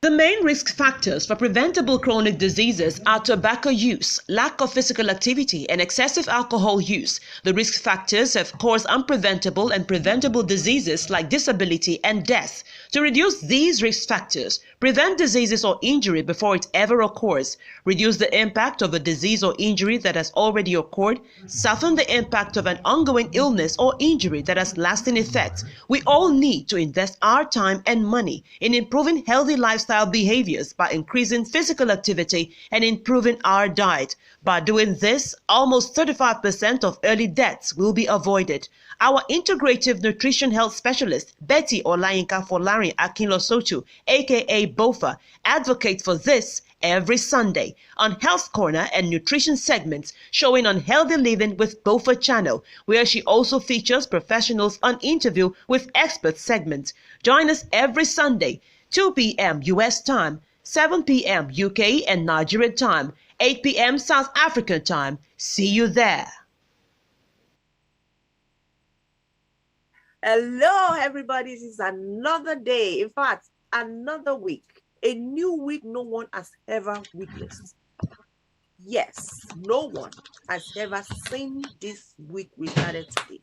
The main risk factors for preventable chronic diseases are tobacco use, lack of physical activity, and excessive alcohol use. The risk factors have caused unpreventable and preventable diseases like disability and death. To reduce these risk factors, prevent diseases or injury before it ever occurs, reduce the impact of a disease or injury that has already occurred, soften the impact of an ongoing illness or injury that has lasting effects. We all need to invest our time and money in improving healthy lifestyle behaviors by increasing physical activity and improving our diet. By doing this, almost 35% of early deaths will be avoided. Our integrative nutrition health specialist, Betty Olayinka Folarin Akinlosotu, aka BOFA, advocates for this every Sunday on Health Corner and nutrition segments showing on Healthy Living with BOFA channel, where she also features professionals on interview with expert segments. Join us every Sunday, 2 p.m. US time, 7 p.m. UK and Nigerian time, 8 p.m. South African time. See you there. Hello, everybody. This is another day. In fact, another week. A new week no one has ever witnessed. Yes, no one has ever seen this week we started today.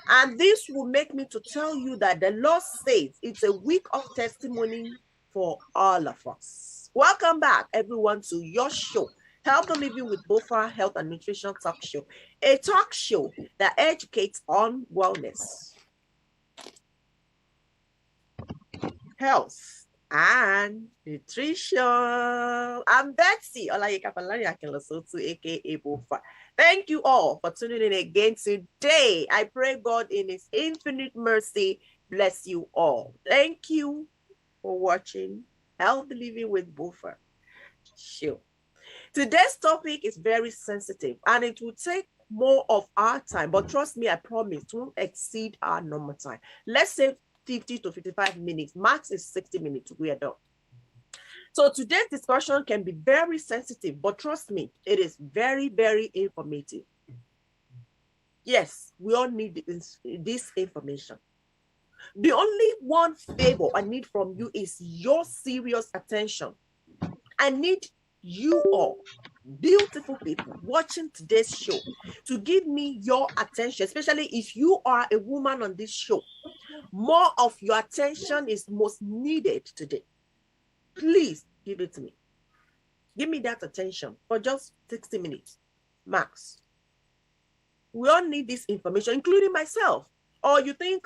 And this will make me to tell you that the Lord says it's a week of testimony for all of us. Welcome back, everyone, to your show, Healthy Living with BOFA Health and Nutrition Talk Show, a talk show that educates on wellness, health, and nutrition. I'm Betsy Olayinka Folarin Akinlosotu, aka BOFA. Thank you all for tuning in again today. I pray God in His infinite mercy bless you all. Thank you for watching Healthy Living with BOFA show. Today's topic is very sensitive and it will take more of our time, but trust me, I promise it won't exceed our normal time. Let's say 50 to 55 minutes. Max is 60 minutes. We are done. So today's discussion can be very sensitive, but trust me, it is very, very informative. Yes, we all need this information. The only one favor I need from you is your serious attention. I need you all, beautiful people watching today's show, to give me your attention, especially if you are a woman on this show. More of your attention is most needed today. Please give it to me. Give me that attention for just 60 minutes, max. We all need this information, including myself. Or you think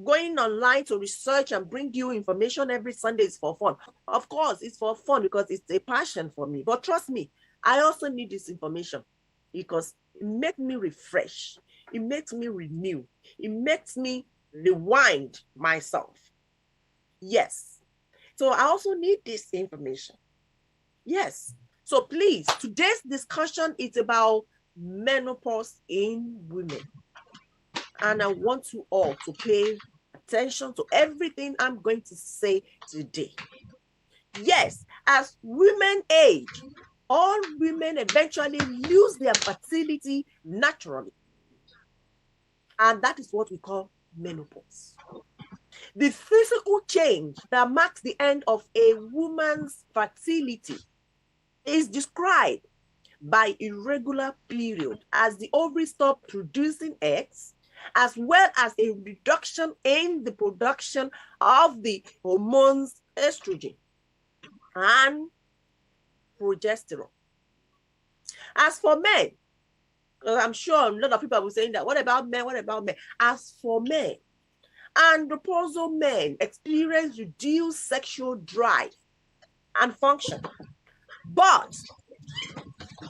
going online to research and bring you information every Sunday is for fun? Of course, it's for fun because it's a passion for me. But trust me, I also need this information because it makes me refresh. It makes me renew. It makes me rewind myself. Yes. So I also need this information. Yes. So please, today's discussion is about menopause in women. And I want you all to pay attention to everything I'm going to say today. Yes, as women age, all women eventually lose their fertility naturally. And that is what we call menopause. The physical change that marks the end of a woman's fertility is described by irregular period as the ovaries stop producing eggs, as well as a reduction in the production of the hormones estrogen and progesterone. As for men, because I'm sure a lot of people will be saying that, what about men? What about men? As for men, andropausal men experience reduced sexual drive and function, but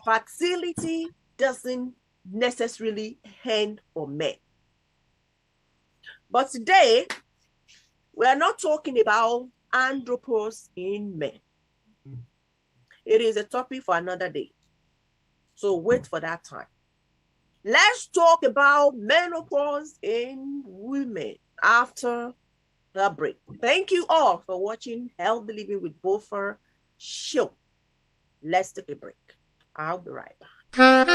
fertility doesn't necessarily end for men. But today, we are not talking about andropause in men. It is a topic for another day. So wait for that time. Let's talk about menopause in women after the break. Thank you all for watching Healthy Living with BOFA show. Let's take a break. I'll be right back.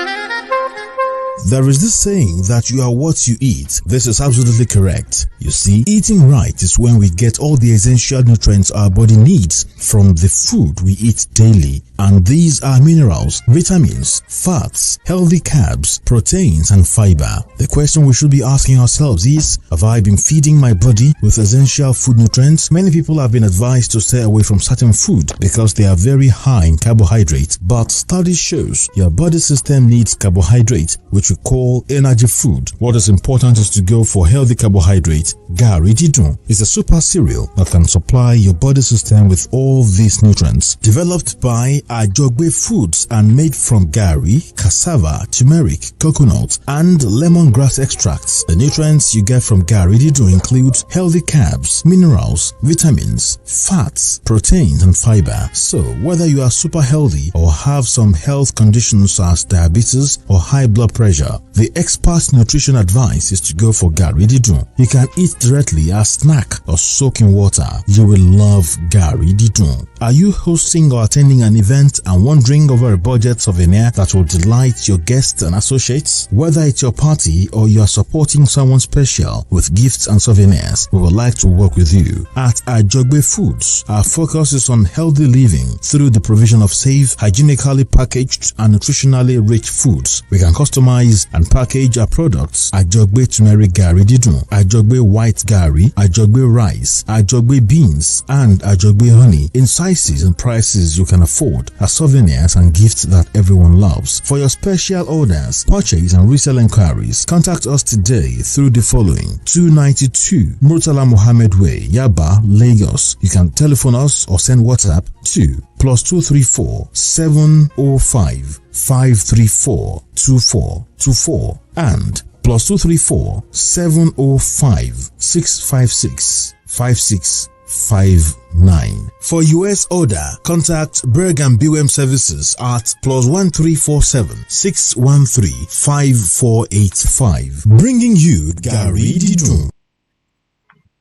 There is this saying that you are what you eat. This is absolutely correct. You see, eating right is when we get all the essential nutrients our body needs from the food we eat daily. And these are minerals, vitamins, fats, healthy carbs, proteins, and fiber. The question we should be asking ourselves is, have I been feeding my body with essential food nutrients? Many people have been advised to stay away from certain food because they are very high in carbohydrates. But study shows your body system needs carbohydrates, which we call energy food. What is important is to go for healthy carbohydrates. Gari Didun is a super cereal that can supply your body system with all these nutrients. Developed by Ajogbe Foods and made from gari, cassava, turmeric, coconut, and lemongrass extracts. The nutrients you get from Gari Didun include healthy carbs, minerals, vitamins, fats, proteins, and fiber. So, whether you are super healthy or have some health conditions as diabetes or high blood pressure, the expert nutrition advice is to go for Gari Didun. You can eat directly as snack or soak in water. You will love Gari Didun. Are you hosting or attending an event and wondering over a budget souvenir that will delight your guests and associates? Whether it's your party or you are supporting someone special with gifts and souvenirs, we would like to work with you. At Ajogbe Foods, our focus is on healthy living through the provision of safe, hygienically packaged and nutritionally rich foods. We can customize and package our products: Ajogbe turmeric gari didun, Ajogbe white gari, Ajogbe rice, Ajogbe beans, and Ajogbe honey in sizes and prices you can afford as souvenirs and gifts that everyone loves. For your special orders, purchase and resale inquiries, contact us today through the following: 292 Murtala Mohammed Way, Yaba, Lagos. You can telephone us or send WhatsApp to +234 705 534 2424 and +234 705 656 5659. For US order, contact Berg and BWM Services at +1347 613 5485. Bringing you Gari Didun.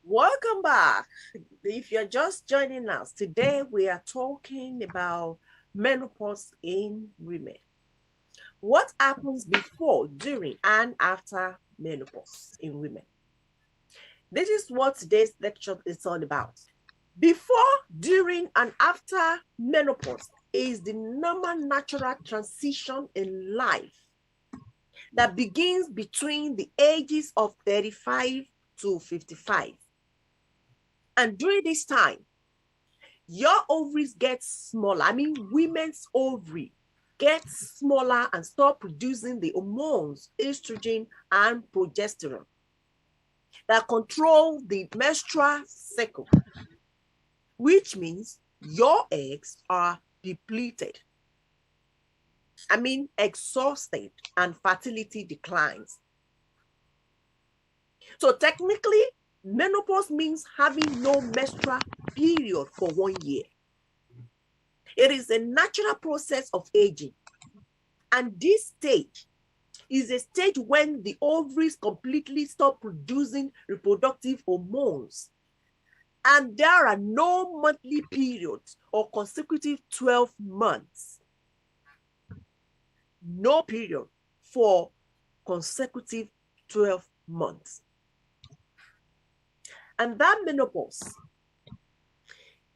Welcome back. If you're just joining us, today we are talking about menopause in women. What happens before, during, and after menopause in women? This is what today's lecture is all about. Before, during, and after menopause is the normal natural transition in life that begins between the ages of 35 to 55. And during this time, your ovaries get smaller. Women's ovary gets smaller and stop producing the hormones, estrogen and progesterone, that control the menstrual cycle, which means your eggs are depleted. Exhausted, and fertility declines. So technically, menopause means having no menstrual period for 1 year. It is a natural process of aging. And this stage is a stage when the ovaries completely stop producing reproductive hormones. And there are no monthly periods or consecutive 12 months. No period for consecutive 12 months. And that menopause,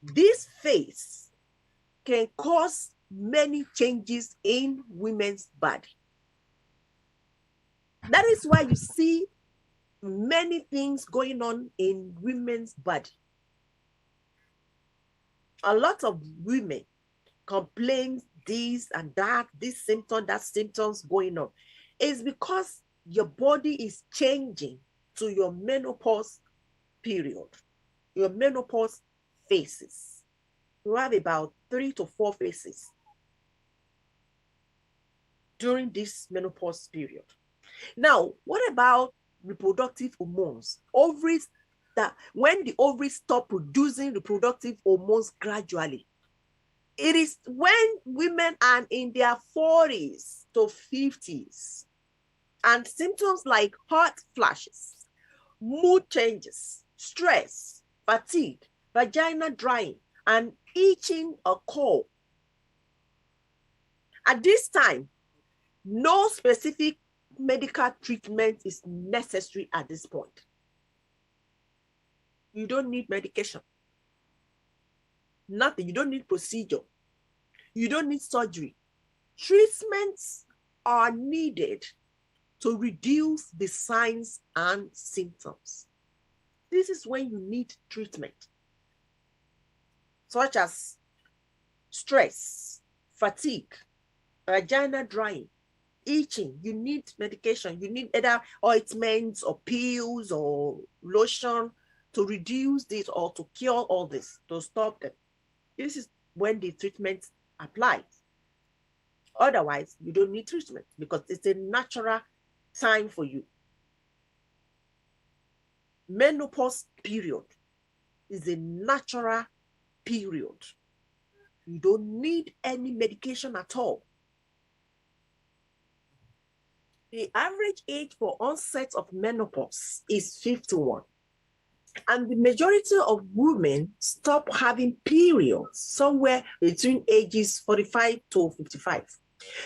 this phase can cause many changes in women's body. That is why you see many things going on in women's body. A lot of women complain this and that, this symptom, that symptoms going on. It's because your body is changing to your menopause period, your menopause phases. You have about 3 to 4 phases during this menopause period. Now, what about reproductive hormones? Ovaries, that when the ovaries stop producing reproductive hormones gradually, it is when women are in their 40s to 50s, and symptoms like hot flashes, mood changes, stress, fatigue, vagina drying, and itching occur. At this time, no specific medical treatment is necessary at this point. You don't need medication. Nothing. You don't need procedure. You don't need surgery. Treatments are needed to reduce the signs and symptoms. This is when you need treatment, such as stress, fatigue, vaginal drying, itching. You need medication. You need either ointments or pills or lotion to reduce this or to cure all this, to stop them. This is when the treatment applies. Otherwise, you don't need treatment because it's a natural time for you. Menopause period is a natural period. You don't need any medication at all. The average age for onset of menopause is 51. And the majority of women stop having periods somewhere between ages 45 to 55.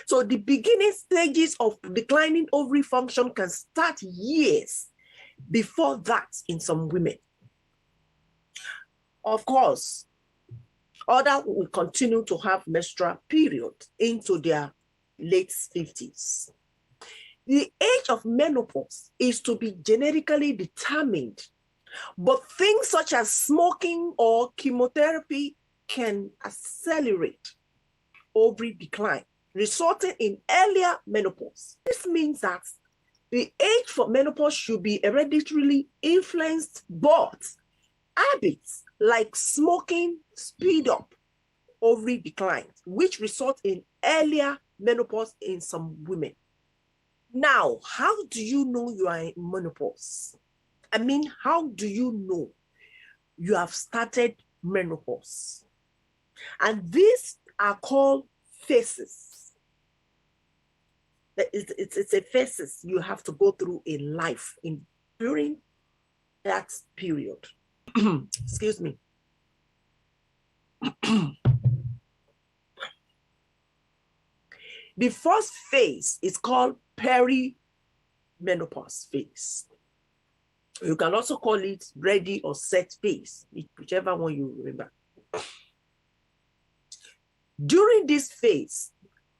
So the beginning stages of declining ovary function can start years before that in some women. Of course, others will continue to have menstrual period into their late 50s. The age of menopause is to be genetically determined, but things such as smoking or chemotherapy can accelerate ovary decline, resulting in earlier menopause. This means that the age for menopause should be hereditarily influenced, but habits like smoking speed up ovary decline, which result in earlier menopause in some women. Now, how do you know you are in menopause? I mean, how do you know you have started menopause? And these are called phases. It's a phases you have to go through in life during that period. Excuse me. The first phase is called perimenopause phase. You can also call it ready or set phase, whichever one you remember. During this phase,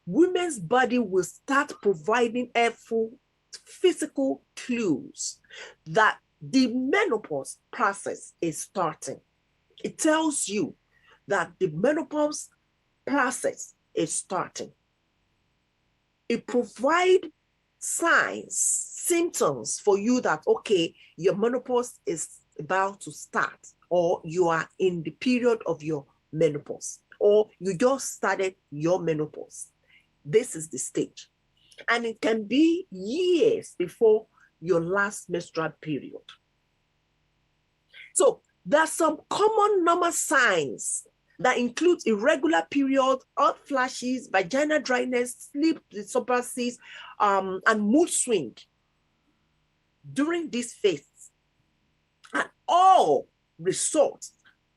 women's body will start providing helpful physical clues that the menopause process is starting. It tells you that the menopause process is starting. It provides signs, symptoms for you that, okay, your menopause is about to start, or you are in the period of your menopause, or you just started your menopause. This is the stage. And it can be years before your last menstrual period. So there are some common normal signs that include irregular period, hot flashes, vaginal dryness, sleep disturbances, and mood swing during this phase, and all result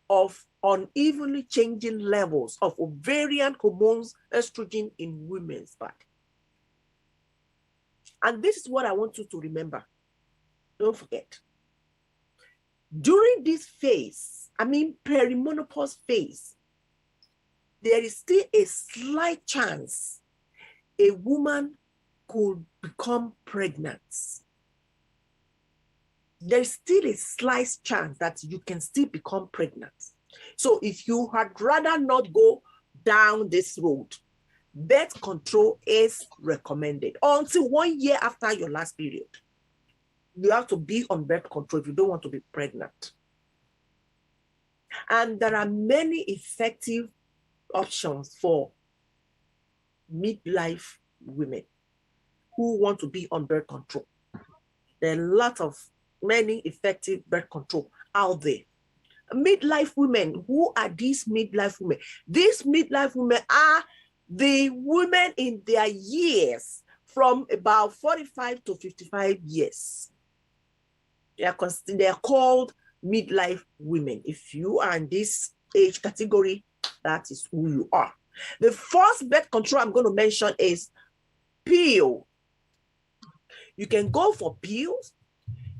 of unevenly changing levels of ovarian hormones, estrogen in women's body. And this is what I want you to remember. Don't forget. During this phase, I mean perimenopause phase, there is still a slight chance a woman could become pregnant. There's still a slight chance that you can still become pregnant. So if you had rather not go down this road, birth control is recommended until 1 year after your last period. You have to be on birth control if you don't want to be pregnant. And there are many effective options for midlife women who want to be on birth control. There are many effective birth control out there. Midlife women, who are these midlife women? These midlife women are the women in their years from about 45 to 55 years. They are called midlife women. If you are in this age category, that is who you are. The first birth control I'm going to mention is pill. You can go for pills,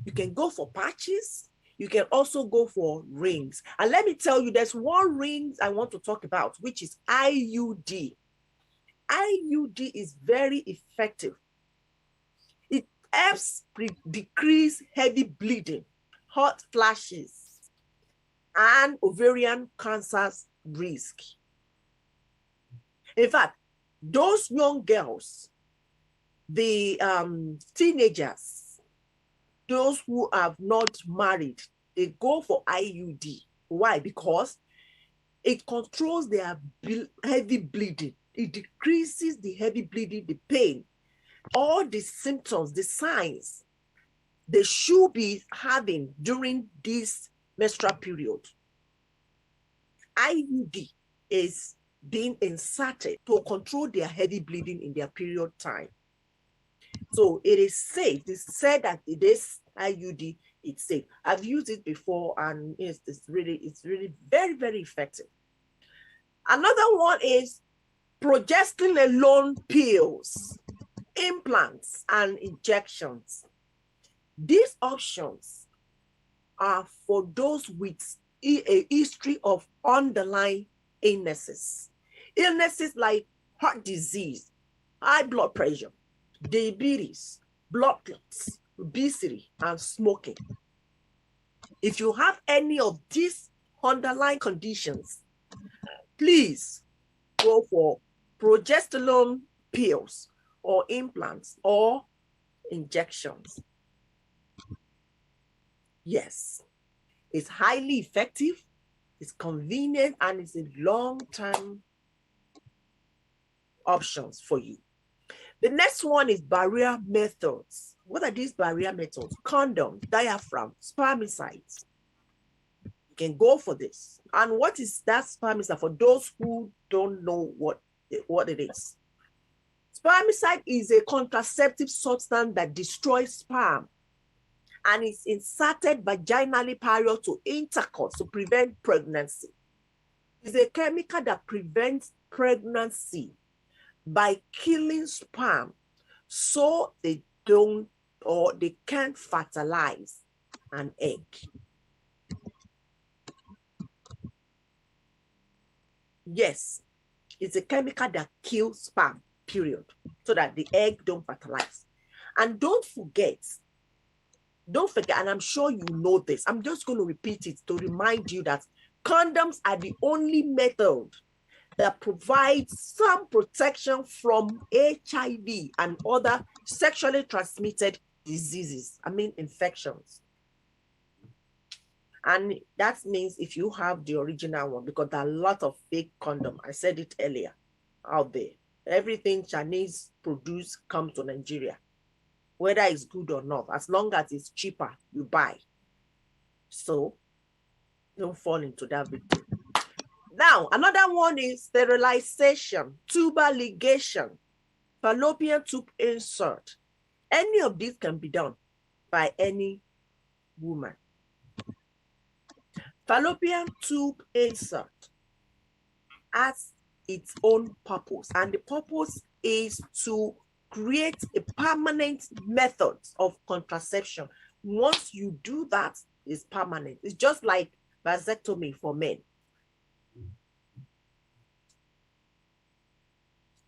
you can go for patches, you can also go for rings. And let me tell you, there's one ring I want to talk about, which is IUD. IUD is very effective. It helps decrease heavy bleeding, hot flashes, and ovarian cancer's risk. In fact, those young girls, the teenagers, those who have not married, they go for IUD. Why? Because it controls their heavy bleeding. It decreases the heavy bleeding, the pain, all the symptoms, the signs they should be having during this menstrual period. IUD is being inserted to control their heavy bleeding in their period time. So it is safe. It's said that it is IUD, it's safe. I've used it before, and it's really very, very effective. Another one is progesterone pills, implants, and injections. These options are for those with a history of underlying illnesses. Illnesses like heart disease, high blood pressure, diabetes, blood clots, obesity, and smoking. If you have any of these underlying conditions, please go for progesterone pills or implants or injections. Yes, it's highly effective, it's convenient, and it's a long-term options for you. The next one is barrier methods. What are these barrier methods? Condom, diaphragm, spermicides. You can go for this. And what is that spermicide for those who don't know what it is? Spermicide is a contraceptive substance that destroys sperm and is inserted vaginally prior to intercourse to prevent pregnancy. It's a chemical that prevents pregnancy by killing sperm so they don't or they can't fertilize an egg. Yes, it's a chemical that kills sperm, period, so that the egg don't fertilize. And don't forget, and I'm sure you know this, I'm just going to repeat it to remind you that condoms are the only method that provides some protection from HIV and other sexually transmitted diseases, infections. And that means if you have the original one, because there are a lot of fake condom, I said it earlier, out there. Everything Chinese produce comes to Nigeria, whether it's good or not. As long as it's cheaper, you buy. So don't fall into that victim. Now, another one is sterilization, tubal ligation, fallopian tube insert. Any of these can be done by any woman. Fallopian tube insert has its own purpose, and the purpose is to create a permanent method of contraception. Once you do that, it's permanent. It's just like vasectomy for men.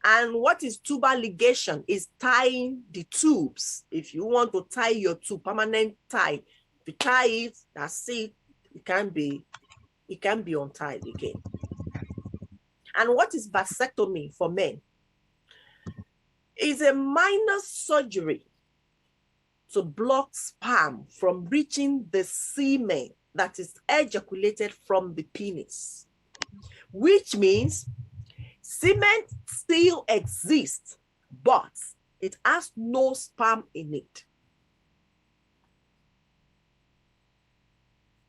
And what is tubal ligation? Is tying the tubes. If you want to tie your tube, permanent tie, if you tie it, that's it. It can be untied again. And what is vasectomy for men? It's a minor surgery to block sperm from reaching the semen that is ejaculated from the penis, which means semen still exists, but it has no sperm in it.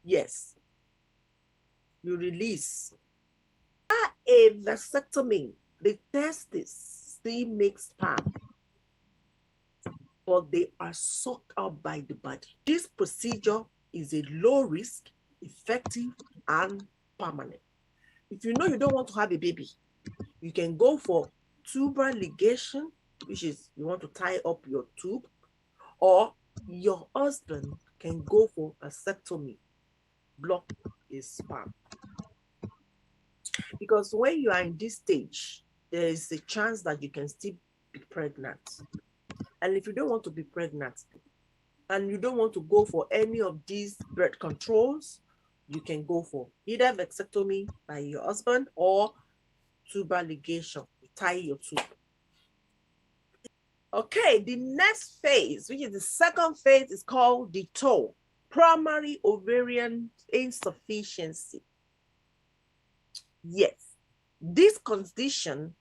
Yes, you release. A vasectomy, the testes still make sperm, but they are sucked out by the body. This procedure is a low risk, effective, and permanent. If you know you don't want to have a baby, you can go for tubal ligation, which is you want to tie up your tube, or your husband can go for a vasectomy, block his sperm. Because when you are in this stage, there is a chance that you can still be pregnant. And if you don't want to be pregnant and you don't want to go for any of these birth controls, you can go for either vasectomy by your husband or tubal ligation. You tie your tube. Okay, the next phase, which is the second phase, is called the TOE, primary ovarian insufficiency. Yes, this condition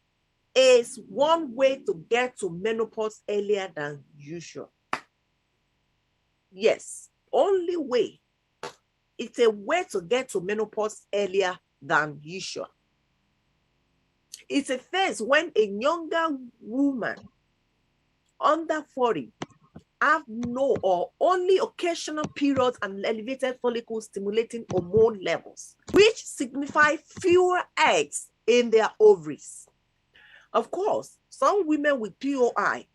is one way to get to menopause earlier than usual. Yes, only way. It's a way to get to menopause earlier than usual. It's a phase when a younger woman under 40 have no or only occasional periods and elevated follicle stimulating hormone levels, which signify fewer eggs in their ovaries. Of course, some women with POI,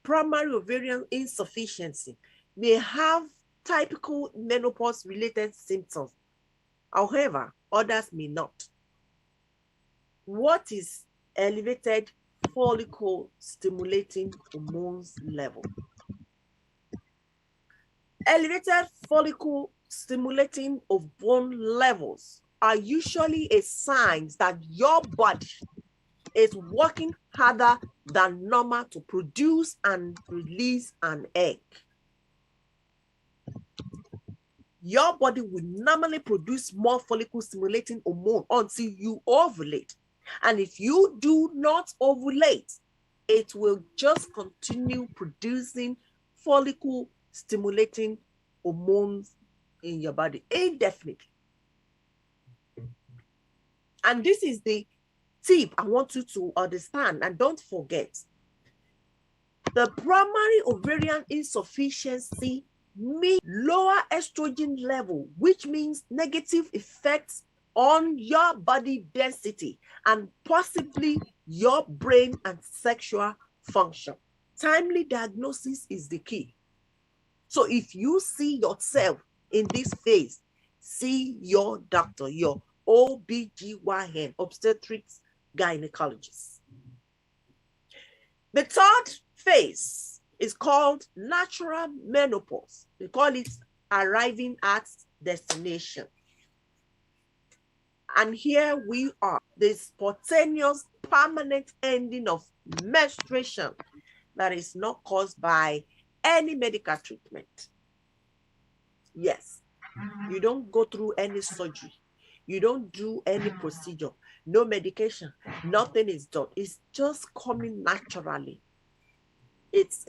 primary ovarian insufficiency, may have typical menopause-related symptoms. However, others may not. What is elevated follicle stimulating hormones level? Elevated follicle stimulating hormone levels are usually a sign that your body is working harder than normal to produce and release an egg. Your body will normally produce more follicle stimulating hormone until you ovulate. And if you do not ovulate, it will just continue producing follicle stimulating hormones in your body indefinitely. And this is the tip I want you to understand, and don't forget. The primary ovarian insufficiency means lower estrogen level, which means negative effects on your body density and possibly your brain and sexual function. Timely diagnosis is the key. So if you see yourself in this phase, see your doctor, your OBGYN, obstetrics gynecologist. The third phase is called natural menopause. We call it arriving at destination. And here we are, the spontaneous permanent ending of menstruation that is not caused by any medical treatment. Yes, you don't go through any surgery. You don't do any procedure, no medication, nothing is done. It's just coming naturally. It's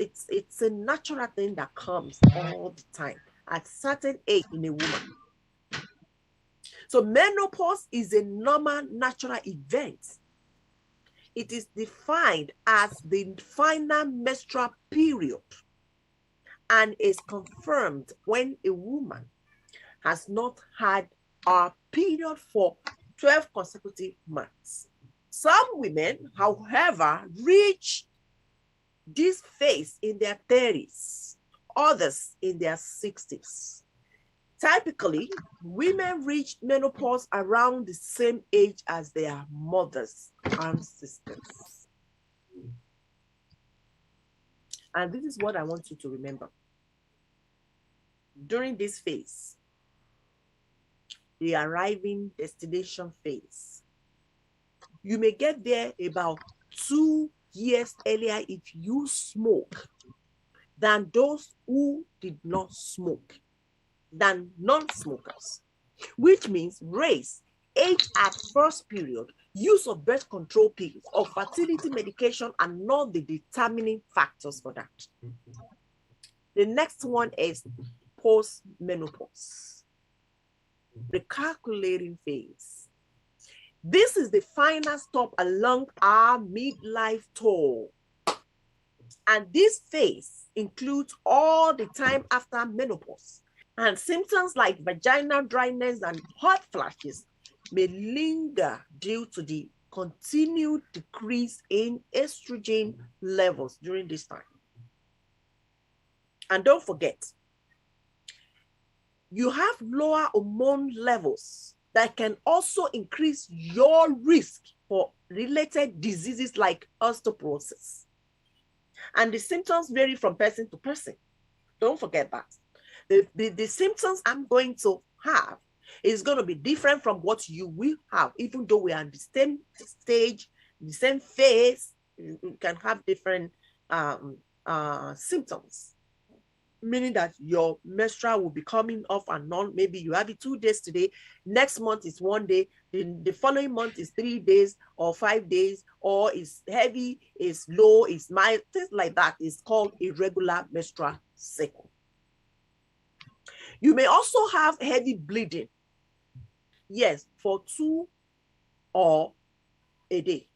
a natural thing that comes all the time at certain age in a woman. So menopause is a normal natural event. It is defined as the final menstrual period and is confirmed when a woman has not had a period for 12 consecutive months. Some women, however, reach this phase in their 30s, others in their 60s. Typically, women reach menopause around the same age as their mothers and sisters. And this is what I want you to remember. During this phase, the arriving destination phase, you may get there about 2 years earlier if you smoke than those who did not smoke, than non-smokers, which means race, age at first period, use of birth control pills or fertility medication are not the determining factors for that. The next one is post-menopause, recalculating phase. This is the final stop along our midlife tour. And this phase includes all the time after menopause. And symptoms like vaginal dryness and hot flashes may linger due to the continued decrease in estrogen levels during this time. And don't forget, you have lower hormone levels that can also increase your risk for related diseases like osteoporosis. And the symptoms vary from person to person. Don't forget that. The symptoms I'm going to have is going to be different from what you will have, even though we are in the same stage, the same phase. You can have different symptoms, meaning that your menstrual will be coming off and on. Maybe you have it 2 days today, next month is 1 day, the following month is 3 days or 5 days, or is heavy, is low, is mild, things like that is called irregular menstrual cycle. You may also have heavy bleeding, yes, for 2 or a day.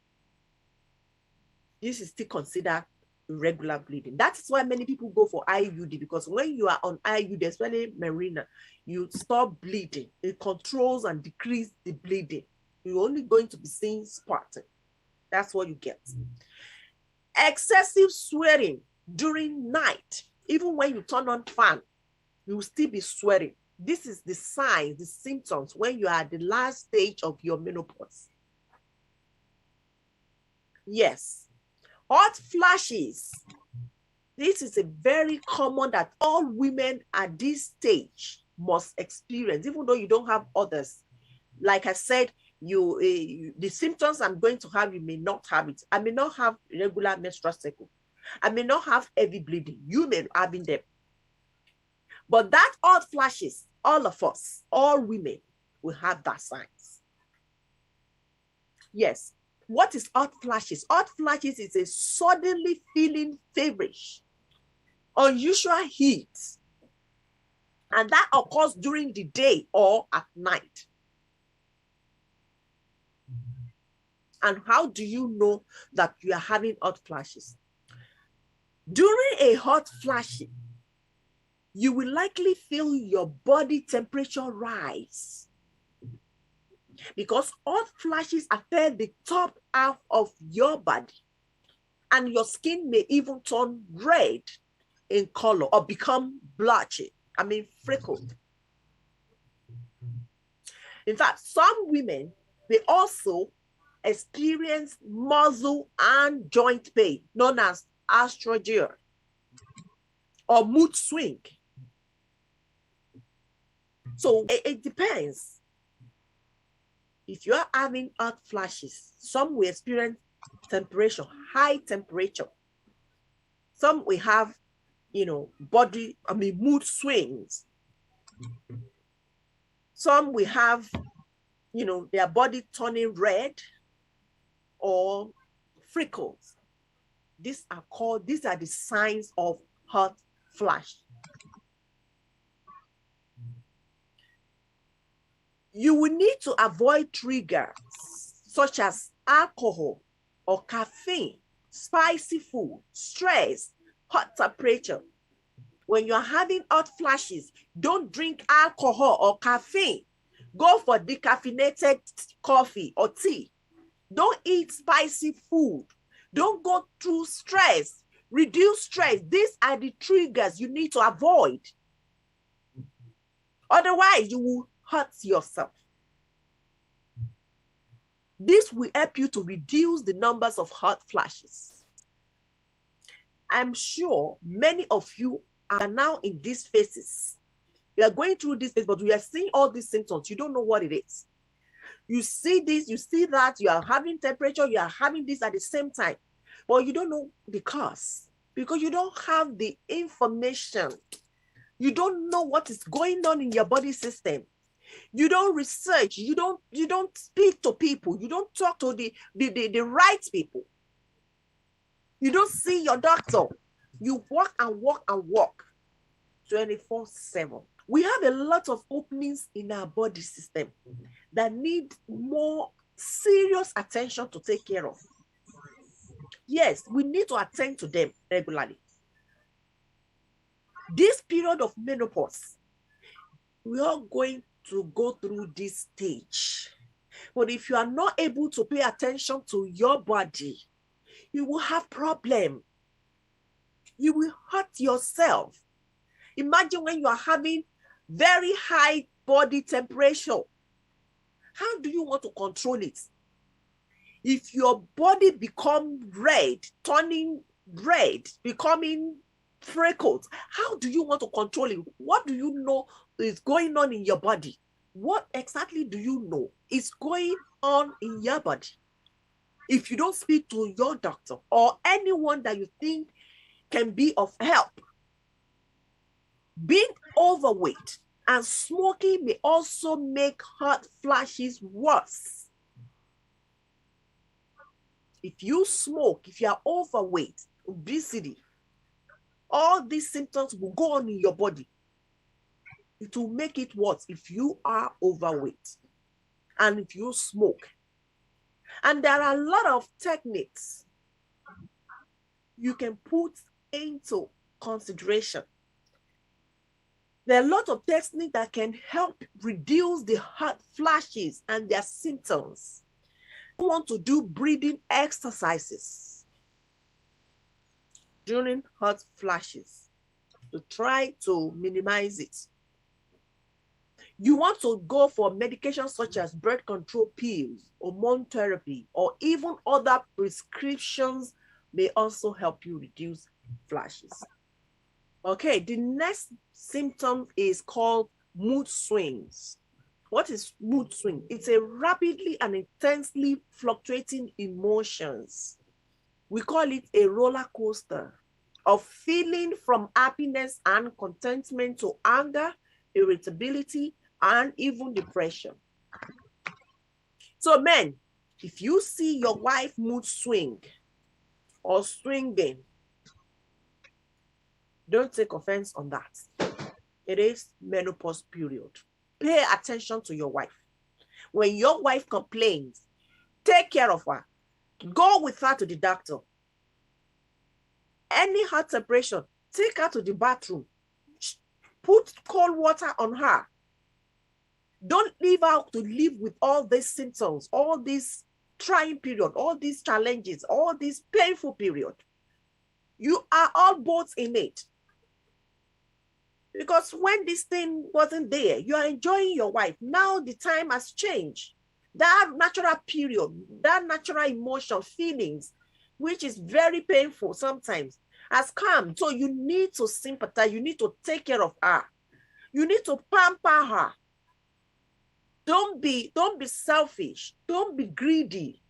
This is still considered irregular bleeding. That is why many people go for IUD, because when you are on IUD, especially Marina, you stop bleeding. It controls and decreases the bleeding. You're only going to be seeing spotting. That's what you get. Excessive sweating during night. Even when you turn on fan, you will still be sweating. This is the signs, the symptoms when you are at the last stage of your menopause. Yes. Hot flashes. This is a very common that all women at this stage must experience, even though you don't have others. Like I said, the symptoms I'm going to have, you may not have it. I may not have regular menstrual cycle. I may not have heavy bleeding. You may be having them. But that hot flashes, all of us, all women will have that signs. Yes. What is hot flashes? Hot flashes is a suddenly feeling feverish, unusual heat, and that occurs during the day or at night. And how do you know that you are having hot flashes? During a hot flash, you will likely feel your body temperature rise, because hot flashes affect the top half of your body, and your skin may even turn red in color or become blotchy, freckled. In fact, some women, they also experience muscle and joint pain, known as estrogen, or mood swing. So it depends. If you are having hot flashes, some will experience temperature, high temperature. Some will have, mood swings. Some will have, their body turning red or freckles. These are the signs of hot flash. You will need to avoid triggers such as alcohol or caffeine, spicy food, stress, hot temperature. When you're having hot flashes, don't drink alcohol or caffeine. Go for decaffeinated coffee or tea. Don't eat spicy food. Don't go through stress. Reduce stress. These are the triggers you need to avoid. Otherwise, you will hurt yourself. This will help you to reduce the numbers of hot flashes. I'm sure many of you are now in these phases. You are going through this phase, but we are seeing all these symptoms. You don't know what it is. You see this, you see that, you are having temperature, you are having this at the same time, but you don't know the cause because you don't have the information. You don't know what is going on in your body system. You don't research, you don't speak to people, you don't talk to the right people. You don't see your doctor. You walk and walk and walk 24/7. We have a lot of openings in our body system that need more serious attention to take care of. Yes, we need to attend to them regularly. This period of menopause, we are going to go through this stage. But if you are not able to pay attention to your body, you will have problem. You will hurt yourself. Imagine when you are having very high body temperature. How do you want to control it? If your body become red, turning red, becoming freckled, how do you want to control it? What do you know is going on in your body? What exactly do you know is going on in your body? If you don't speak to your doctor or anyone that you think can be of help, being overweight and smoking may also make hot flashes worse. If you smoke, if you are overweight, obesity, all these symptoms will go on in your body. It will make it worse if you are overweight and if you smoke. And there are a lot of techniques you can put into consideration. There are a lot of techniques that can help reduce the hot flashes and their symptoms. You want to do breathing exercises during hot flashes to try to minimize it. You want to go for medications such as birth control pills, hormone therapy, or even other prescriptions may also help you reduce flashes. Okay, the next symptom is called mood swings. What is mood swing? It's a rapidly and intensely fluctuating emotions. We call it a roller coaster of feeling from happiness and contentment to anger, irritability, and even depression. So men, if you see your wife mood swing or swinging, don't take offense on that. It is menopause period. Pay attention to your wife. When your wife complains, take care of her. Go with her to the doctor. Any heart separation, take her to the bathroom. Put cold water on her. Don't leave her to live with all these symptoms, all these trying period, all these challenges, all this painful period. You are all both in it. Because when this thing wasn't there, you are enjoying your wife. Now the time has changed. That natural period, that natural emotion, feelings, which is very painful sometimes, has come. So you need to sympathize. You need to take care of her. You need to pamper her. Don't be selfish. Don't be greedy.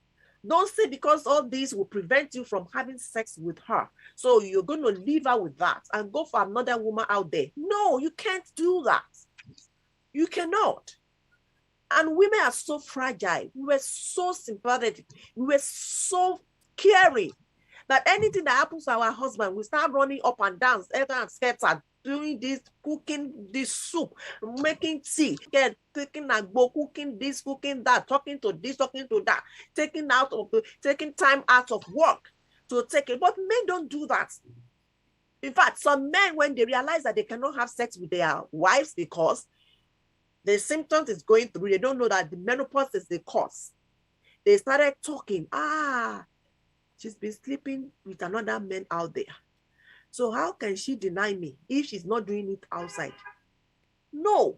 Don't say because all this will prevent you from having sex with her, so you're going to leave her with that and go for another woman out there. No, you can't do that. You cannot. And women are so fragile. We were so sympathetic. We were so caring that anything that happens to our husband, we start running up and down, doing this, cooking this soup, making tea, taking a bowl, cooking this, cooking that, talking to this, talking to that, taking time out of work to take it. But men don't do that. In fact, some men, when they realize that they cannot have sex with their wives because the symptoms is going through, they don't know that the menopause is the cause. They started talking, she's been sleeping with another man out there. So how can she deny me if she's not doing it outside? No.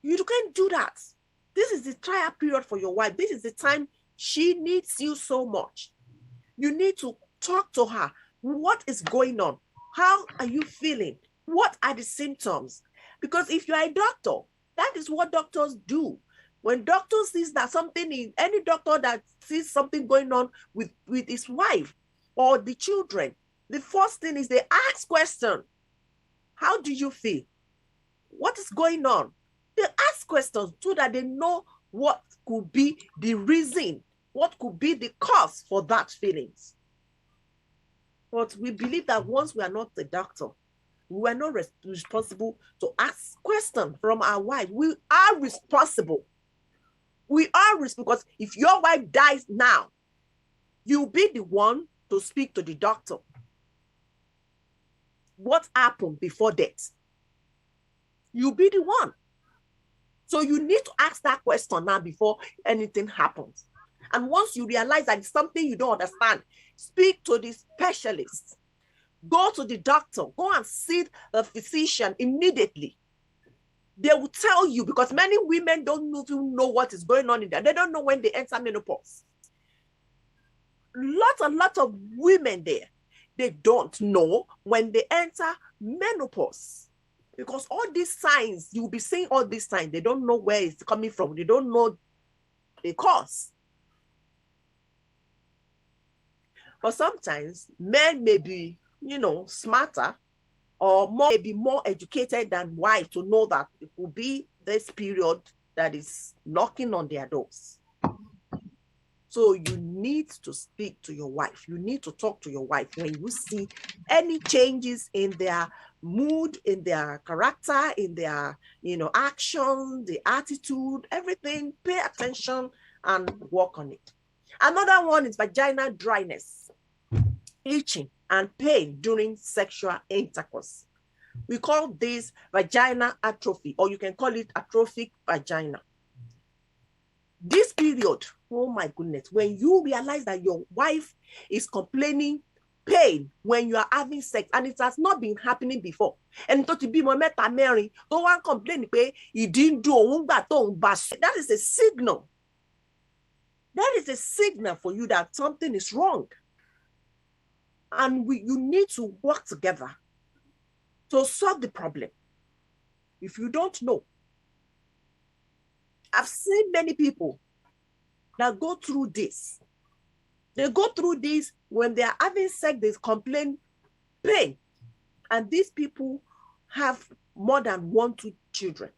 You can't do that. This is the trial period for your wife. This is the time she needs you so much. You need to talk to her. What is going on? How are you feeling? What are the symptoms? Because if you are a doctor, that is what doctors do. When doctor sees that something in any doctor that sees something going on with his wife or the children, the first thing is they ask question. How do you feel? What is going on? They ask questions so that they know what could be the reason, what could be the cause for that feelings. But we believe that once we are not the doctor, we are not responsible to ask questions from our wife. We are responsible. We are responsible because if your wife dies now, you'll be the one to speak to the doctor. What happened before death? You'll be the one. So you need to ask that question now before anything happens. And once you realize that it's something you don't understand, speak to the specialist Go to the doctor. Go and see a physician immediately. They will tell you, because many women don't even know what is going on in there. They don't know when they enter menopause. A lot of women there, they don't know when they enter menopause. Because all these signs, you'll be seeing all these signs, they don't know where it's coming from. They don't know the cause. But sometimes men may be, smarter or maybe more educated than wives to know that it will be this period that is knocking on their doors. So you need to speak to your wife. You need to talk to your wife when you see any changes in their mood, in their character, in their, action, the attitude, everything. Pay attention and work on it. Another one is vaginal dryness, itching, and pain during sexual intercourse. We call this vaginal atrophy, or you can call it atrophic vagina. This period, oh my goodness, when you realize that your wife is complaining pain when you are having sex and it has not been happening before, and to be meta Mary, don't want to complain, he didn't do that is a signal. That is a signal for you that something is wrong. And you need to work together to solve the problem. If you don't know, I've seen many people that go through this. They go through this when they are having sex, they complain pain. And these people have more than 1, 2 children.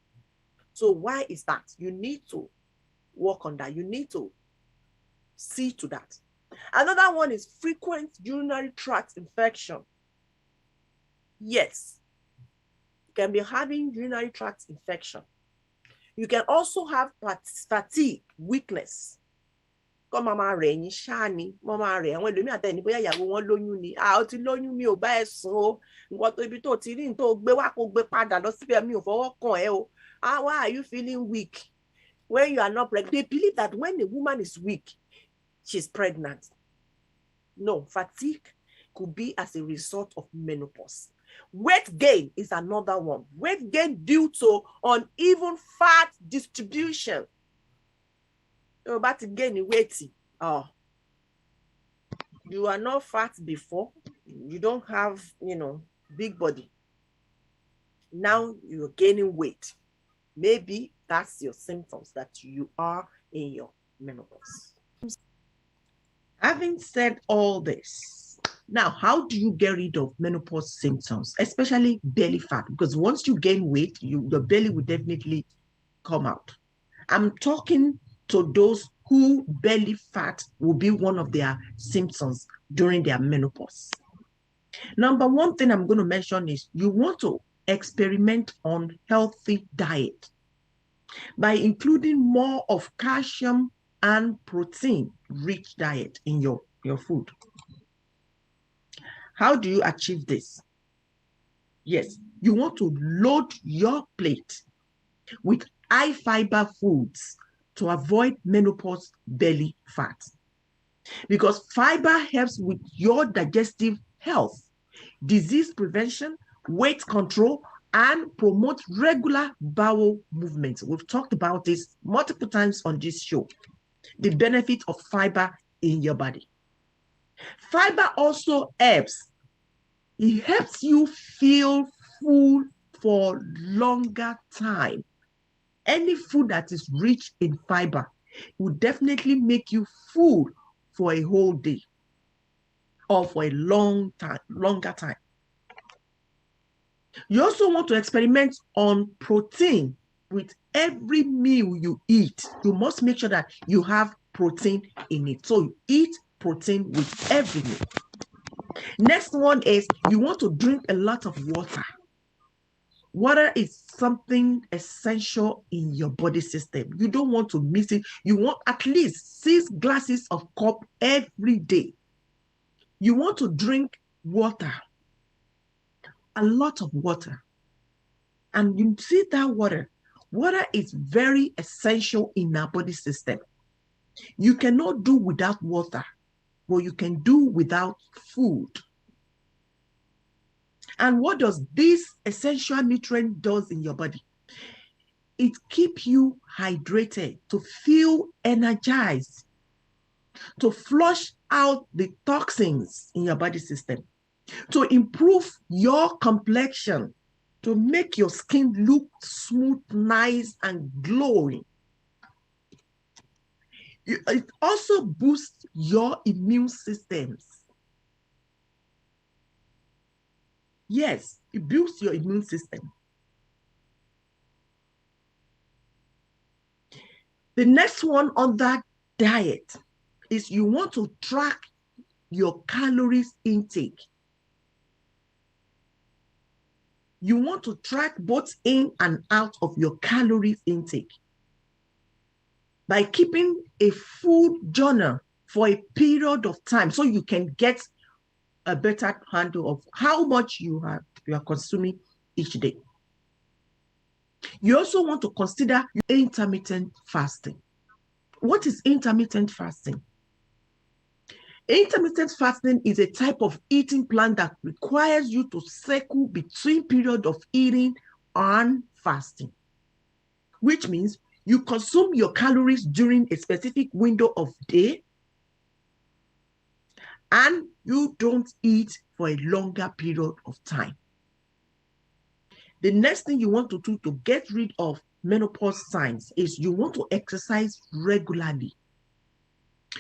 So why is that? You need to work on that. You need to see to that. Another one is frequent urinary tract infection. Yes, you can be having urinary tract infection. You can also have fatigue, weakness. Come mama re yin shani, mama re àwọn ẹlòmíì àtẹni bóyá ìyàwó wọn lóyún ni. Ó ti lóyún mi ò bá ẹ sùn o. Nǹkan tó ibi tó ti rí tó gbé wá kó gbé padà lọ síbẹ̀ mi ò fọwọ́ kàn ẹ́ o. Why are you feeling weak when you are not pregnant? They believe that when a woman is weak, she's pregnant. No, fatigue could be as a result of menopause. Weight gain is another one. Weight gain due to uneven fat distribution. You're about to gain weight. You are not fat before. You don't have, big body. Now you're gaining weight. Maybe that's your symptoms that you are in your menopause. Having said all this, now, how do you get rid of menopause symptoms, especially belly fat? Because once you gain weight, your belly will definitely come out. I'm talking to those who belly fat will be one of their symptoms during their menopause. Number one thing I'm going to mention is you want to experiment on healthy diet by including more of calcium and protein-rich diet in your food. How do you achieve this? Yes, you want to load your plate with high fiber foods to avoid menopause belly fat. Because fiber helps with your digestive health, disease prevention, weight control, and promote regular bowel movements. We've talked about this multiple times on this show. The benefit of fiber in your body. Fiber also helps. It helps you feel full for longer time. Any food that is rich in fiber will definitely make you full for a whole day or for a longer time. You also want to experiment on protein with every meal you eat. You must make sure that you have protein in it. So you eat protein with every meal. Next one is you want to drink a lot of water. Water is something essential in your body system. You don't want to miss it. You want at least 6 glasses of cup every day. You want to drink water, a lot of water. And you see that water is very essential in our body system. You cannot do without water, but you can do without food. And what does this essential nutrient does in your body? It keeps you hydrated, to feel energized, to flush out the toxins in your body system, to improve your complexion, to make your skin look smooth, nice, and glowing. It also boosts your immune systems. Yes, it boosts your immune system. The next one on that diet is you want to track your calories intake. You want to track both in and out of your calories intake by keeping a food journal for a period of time, so you can get a better handle of how much you are consuming each day. You also want to consider intermittent fasting. What is intermittent fasting? Intermittent fasting is a type of eating plan that requires you to cycle between periods of eating and fasting, which means you consume your calories during a specific window of day and you don't eat for a longer period of time. The next thing you want to do to get rid of menopause signs is you want to exercise regularly.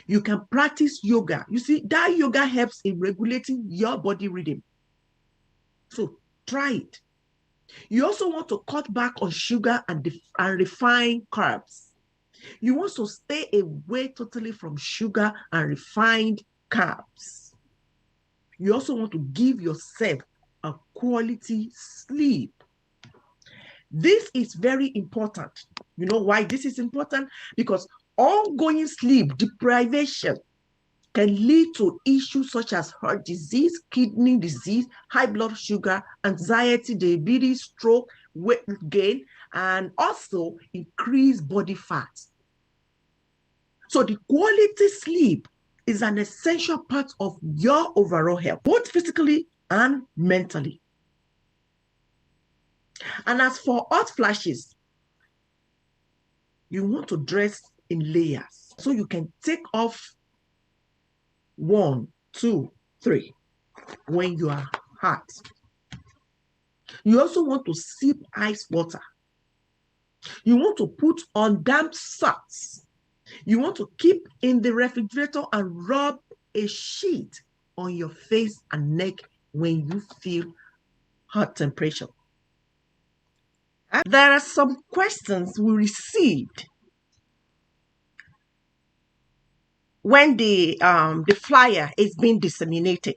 You can practice yoga. You see, that yoga helps in regulating your body rhythm. So try it. You also want to cut back on sugar and refined carbs. You want to stay away totally from sugar and refined carbs. You also want to give yourself a quality sleep. This is very important. You know why this is important? Because ongoing sleep deprivation can lead to issues such as heart disease, kidney disease, high blood sugar, anxiety, diabetes, stroke, weight gain, and also increased body fat. So the quality sleep is an essential part of your overall health, both physically and mentally. And as for hot flashes, you want to dress in layers so you can take off 1, 2, 3 when you are hot. You also want to sip ice water. You want to put on damp socks. You want to keep in the refrigerator and rub a sheet on your face and neck when you feel hot temperature. There are some questions we received when the flyer is being disseminated.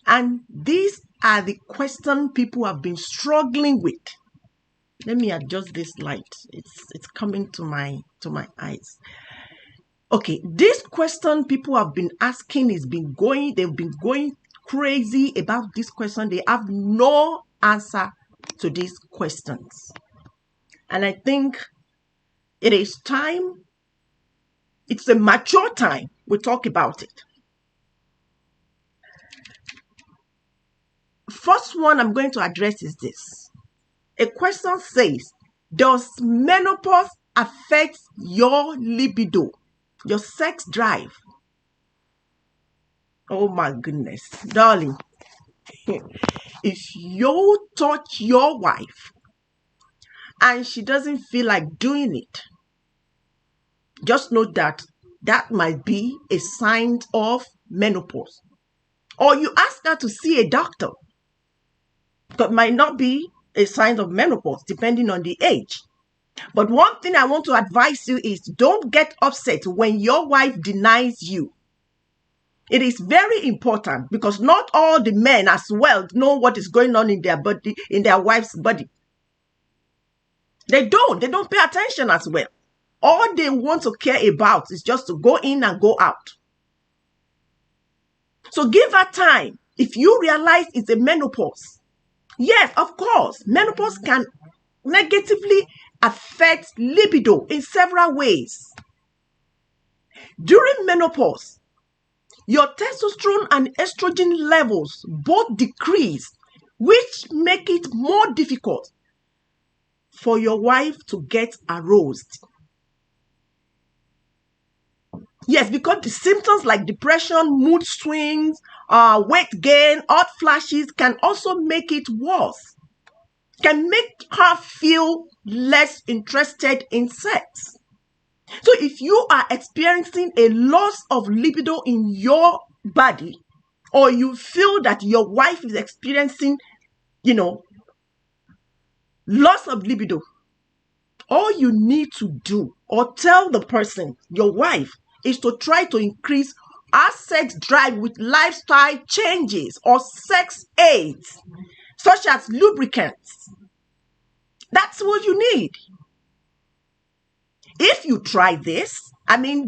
And these are the questions people have been struggling with. Let me adjust this light. It's coming to my eyes. Okay, this question people have been asking they've been going crazy about this question. They have no answer to these questions. And I think it is time, it's a mature time we talk about it. First one I'm going to address is this. A question says, does menopause affect your libido, your sex drive? Oh my goodness, darling. If you touch your wife and she doesn't feel like doing it, just note that that might be a sign of menopause. Or you ask her to see a doctor. That might not be a sign of menopause, depending on the age. But one thing I want to advise you is don't get upset when your wife denies you. It is very important because not all the men as well know what is going on in their body, in their wife's body. They don't pay attention as well. All they want to care about is just to go in and go out. So give her time. If you realize it's a menopause, yes, of course, menopause can negatively affect libido in several ways. During menopause, your testosterone and estrogen levels both decrease which make it more difficult for your wife to get aroused. Yes, because the symptoms like depression, mood swings, weight gain, hot flashes can also make it worse. Can make her feel less interested in sex. So if you are experiencing a loss of libido in your body, or you feel that your wife is experiencing, loss of libido, all you need to do or tell the person, your wife, is to try to increase our sex drive with lifestyle changes or sex aids, such as lubricants. That's what you need. If you try this,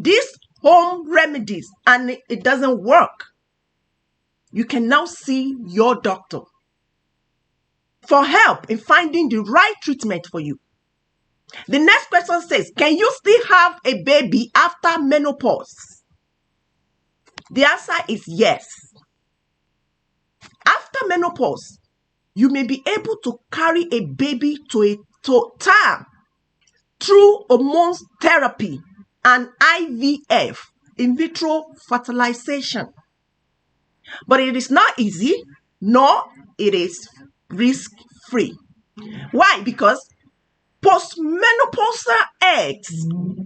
these home remedies, and it doesn't work, you can now see your doctor for help in finding the right treatment for you. The next question says, can you still have a baby after menopause? The answer is yes. After menopause, you may be able to carry a baby to term through hormone therapy and IVF, in vitro fertilization. But it is not easy, nor it is risk-free. Why? Because post-menopausal eggs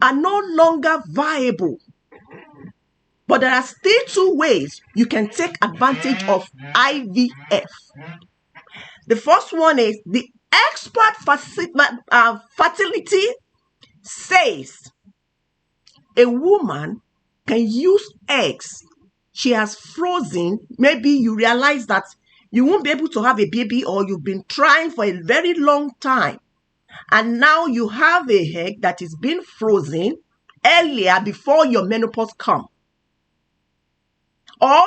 are no longer viable. But there are still two ways you can take advantage of IVF. The first one is the expert fertility says a woman can use eggs she has frozen. Maybe you realize that you won't be able to have a baby, or you've been trying for a very long time, and now you have a egg that is being frozen earlier before your menopause comes. Or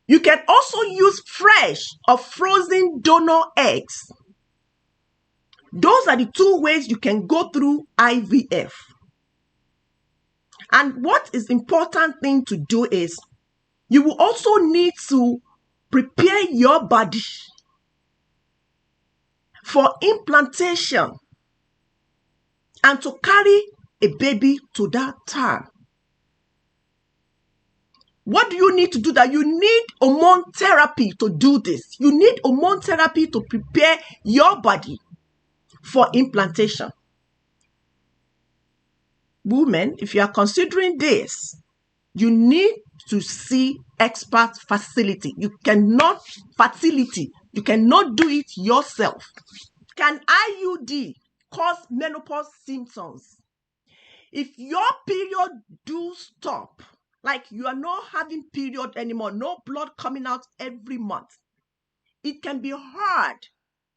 you can also use fresh or frozen donor eggs. Those are the two ways you can go through IVF. And what is important thing to do is you will also need to prepare your body for implantation and to carry a baby to that term. What do you need to do that? You need hormone therapy to do this. You need hormone therapy to prepare your body for implantation. Women, if you are considering this, you need to see expert fertility. You cannot do it yourself. Can IUD cause menopause symptoms? If your period do stop, like you are not having period anymore, no blood coming out every month, it can be hard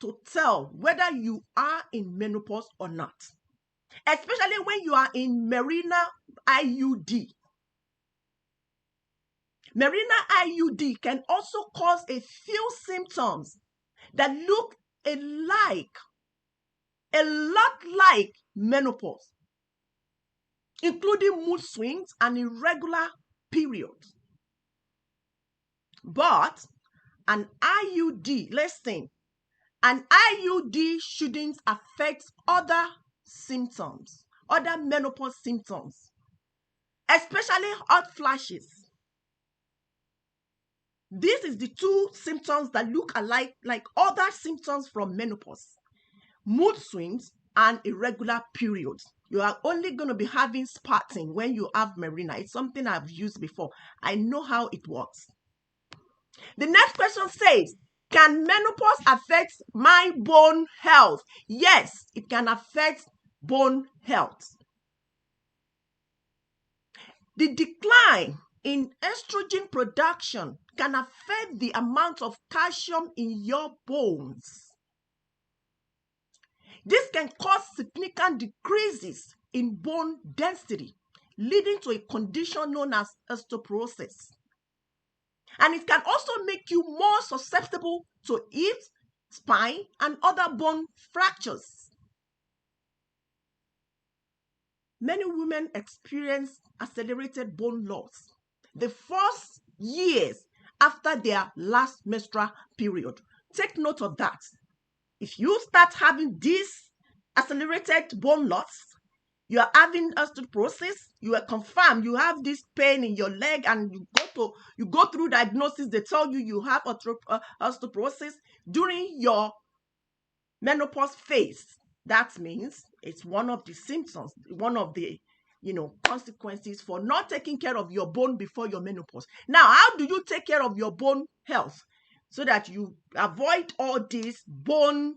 to tell whether you are in menopause or not, especially when you are in Mirena IUD. Mirena IUD can also cause a few symptoms that look a lot like menopause, including mood swings and irregular periods. But an IUD, listen, an IUD shouldn't affect other symptoms, other menopause symptoms, especially hot flashes. This is the two symptoms that look alike like other symptoms from menopause: mood swings and irregular periods. You are only going to be having spotting when you have Mirena. It's something I've used before. I know how it works. The next question says, can menopause affect my bone health? Yes, it can affect bone health. The decline in estrogen production can affect the amount of calcium in your bones. This can cause significant decreases in bone density, leading to a condition known as osteoporosis. And it can also make you more susceptible to hip, spine, and other bone fractures. Many women experience accelerated bone loss the first years after their last menstrual period. Take note of that. If you start having this accelerated bone loss, you are having osteoporosis, you are confirmed you have this pain in your leg, and you go through diagnosis, they tell you have osteoporosis during your menopause phase. That means it's one of the symptoms, one of the consequences for not taking care of your bone before your menopause. Now, how do you take care of your bone health so that you avoid all this bone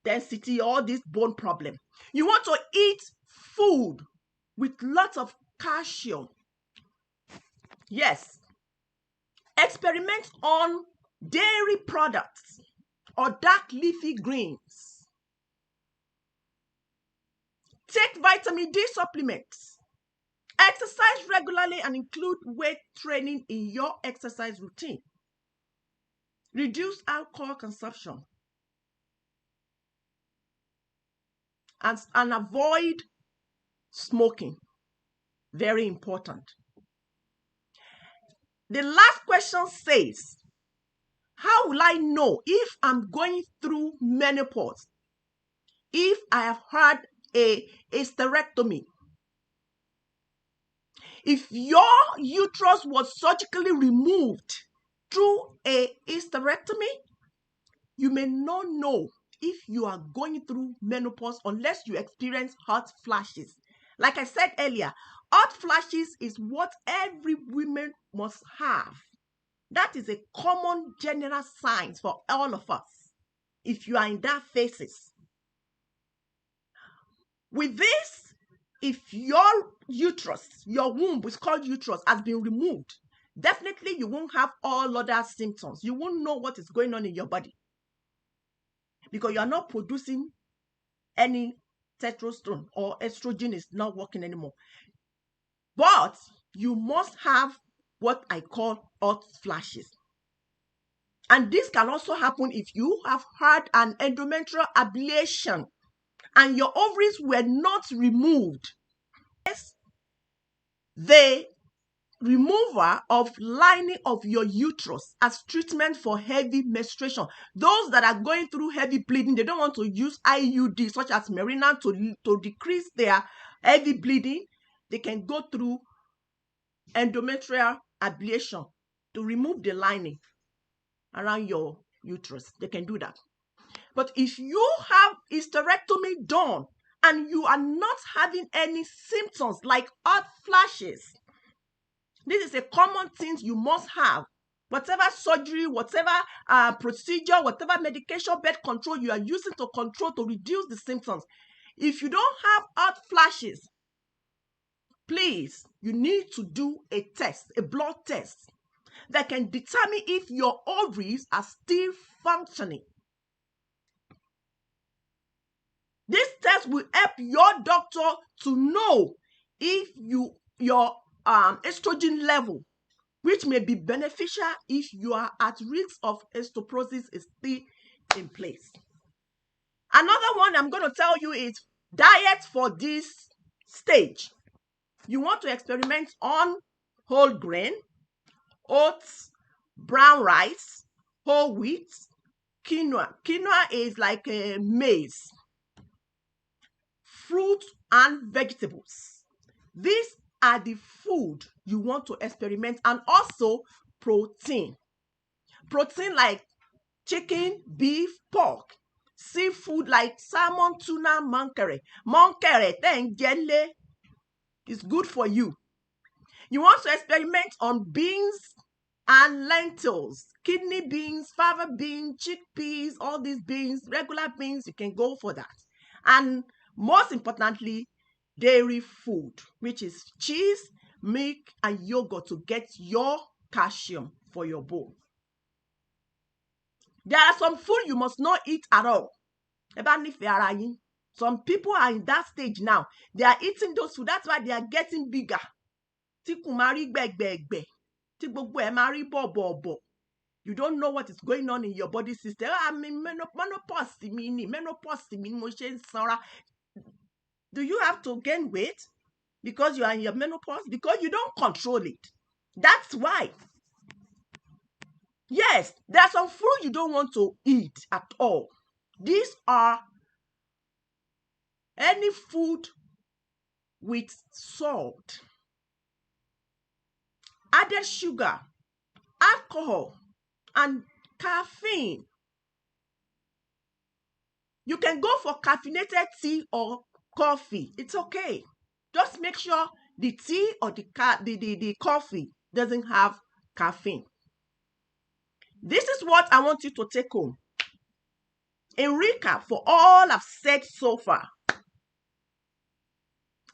density, all this bone problem? You want to eat food with lots of calcium. Yes. Experiment on dairy products or dark leafy greens. Take vitamin D supplements. Exercise regularly and include weight training in your exercise routine. Reduce alcohol consumption. And avoid smoking. Very important. The last question says, how will I know if I'm going through menopause? If I have had a hysterectomy? If your uterus was surgically removed through a hysterectomy, you may not know if you are going through menopause unless you experience hot flashes. Like I said earlier, hot flashes is what every woman must have. That is a common general sign for all of us if you are in that phases. With this, if your uterus, your womb is called uterus, has been removed, definitely you won't have all other symptoms. You won't know what is going on in your body because you are not producing any testosterone, or estrogen is not working anymore. But you must have what I call hot flashes. And this can also happen if you have had an endometrial ablation and your ovaries were not removed. The removal of lining of your uterus as treatment for heavy menstruation. Those that are going through heavy bleeding, they don't want to use IUD such as Mirena to decrease their heavy bleeding. They can go through endometrial ablation to remove the lining around your uterus. They can do that. But if you have hysterectomy done and you are not having any symptoms like hot flashes, this is a common thing you must have. Whatever surgery, whatever procedure, whatever medication, bed control you are using to control, to reduce the symptoms. If you don't have hot flashes, please, you need to do a test, a blood test that can determine if your ovaries are still functioning. This test will help your doctor to know if your estrogen level, which may be beneficial if you are at risk of osteoporosis, is still in place. Another one I'm going to tell you is diet for this stage. You want to experiment on whole grain, oats, brown rice, whole wheat, quinoa. Quinoa is like a maize. Fruit and vegetables. These are the food you want to experiment, and also protein. Protein like chicken, beef, pork. Seafood like salmon, tuna, monkere. Monkere, tengele, is good for you. You want to experiment on beans and lentils, kidney beans, fava beans, chickpeas, all these beans, regular beans, you can go for that. And most importantly, dairy food, which is cheese, milk, and yogurt to get your calcium for your bone. There are some food you must not eat at all. Some people are in that stage now. They are eating those food. That's why they are getting bigger. You don't know what is going on in your body system. Menopause. Do you have to gain weight because you are in your menopause? Because you don't control it. That's why. Yes, there are some food you don't want to eat at all. These are any food with salt, added sugar, alcohol, and caffeine. You can go for caffeinated tea or coffee. It's okay. Just make sure the tea or the coffee doesn't have caffeine. This is what I want you to take home. In recap for all I've said so far.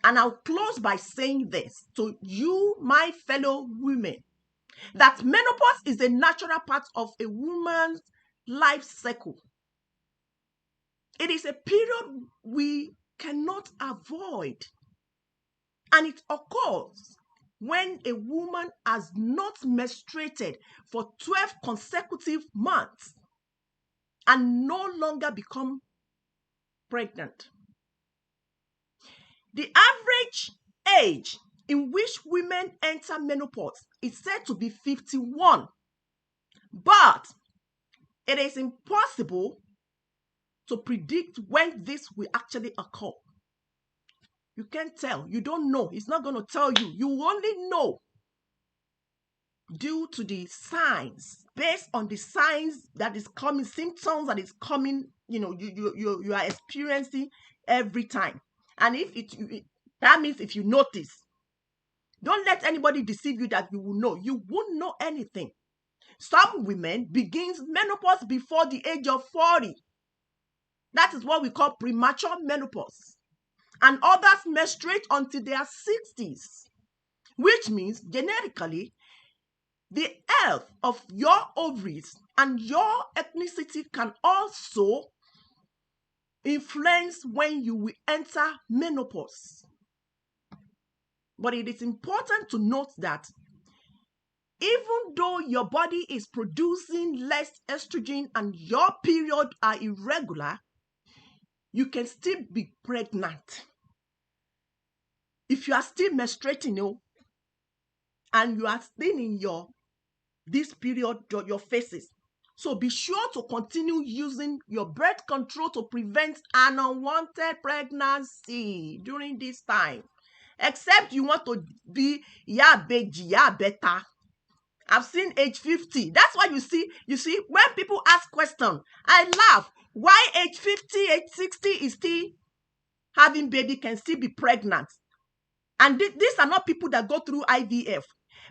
And I'll close by saying this to you, my fellow women, that menopause is a natural part of a woman's life cycle. It is a period we cannot avoid. And it occurs when a woman has not menstruated for 12 consecutive months and no longer become pregnant. The average age in which women enter menopause is said to be 51, but it is impossible to predict when this will actually occur. You can't tell. You don't know. It's not going to tell you. You only know due to the signs, based on the signs that is coming, symptoms that is coming, you are experiencing every time. And that means if you notice, don't let anybody deceive you that you will know. You won't know anything. Some women begins menopause before the age of 40. That is what we call premature menopause. And others menstruate until their 60s, which means genetically, the health of your ovaries and your ethnicity can also influence when you will enter menopause. But it is important to note that even though your body is producing less estrogen and your period are irregular, you can still be pregnant. If you are still menstruating, and you are still in this period, your phases. So be sure to continue using your birth control to prevent an unwanted pregnancy during this time. Except you want to be better. I've seen age 50. That's why you see, when people ask questions, I laugh. Why age 50, age 60 is still having baby, can still be pregnant? And these are not people that go through IVF,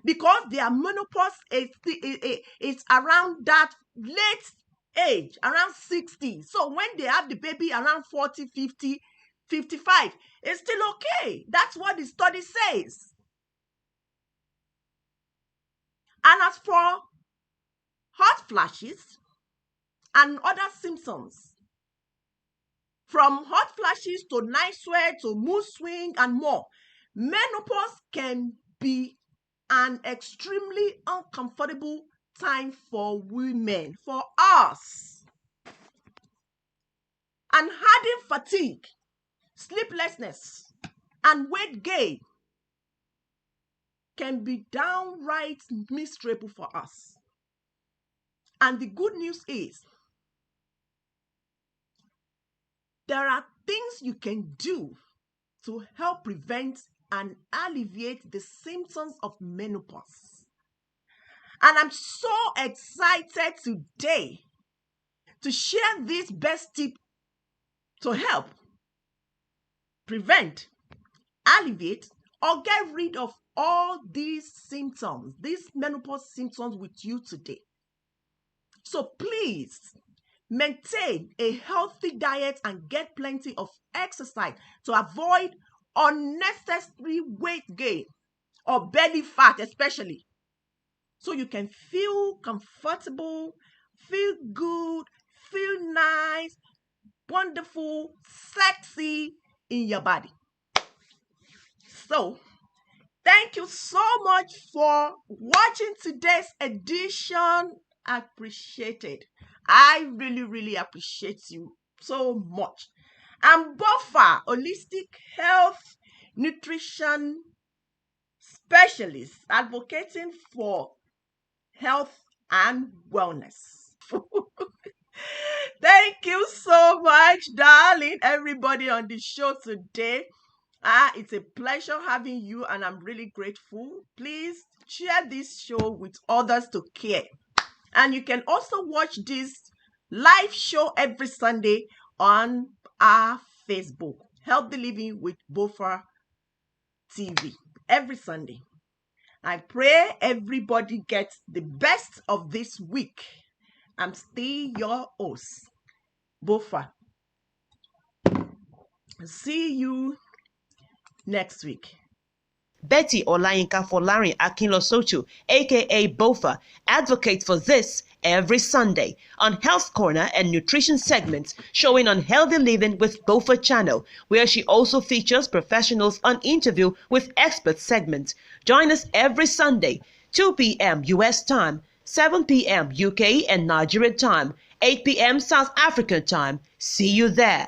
because their menopause is around that late age, around 60. So when they have the baby around 40, 50, 55, it's still okay. That's what the study says. And as for hot flashes and other symptoms, from hot flashes to night sweat to mood swing and more, menopause can be an extremely uncomfortable time for women, for us. And adding fatigue, sleeplessness, and weight gain can be downright miserable for us. And the good news is, there are things you can do to help prevent and alleviate the symptoms of menopause. And I'm so excited today to share this best tip to help prevent, alleviate, or get rid of all these symptoms, these menopause symptoms with you today. So please maintain a healthy diet and get plenty of exercise to avoid unnecessary weight gain or belly fat, especially, so you can feel comfortable, feel good, feel nice, wonderful, sexy in your body. So thank you so much for watching today's edition. I appreciate it. I really, really appreciate you so much. I'm Buffer, holistic health nutrition specialist, advocating for health and wellness. Thank you so much, darling, everybody on the show today. It's a pleasure having you, and I'm really grateful. Please share this show with others to care. And you can also watch this live show every Sunday on our Facebook, Healthy Living with Bofa TV, every Sunday. I pray everybody gets the best of this week. I'm still your host, Bofa. See you next week. Betty Olayinka Folarin Akinlosotu, aka Bofa, advocates for this every Sunday on Health Corner and Nutrition segments showing on Healthy Living with Bofa channel, where she also features professionals on interview with expert segments. Join us every Sunday, 2 p.m. US time, 7 p.m. UK and Nigerian time, 8 p.m. South African time. See you there.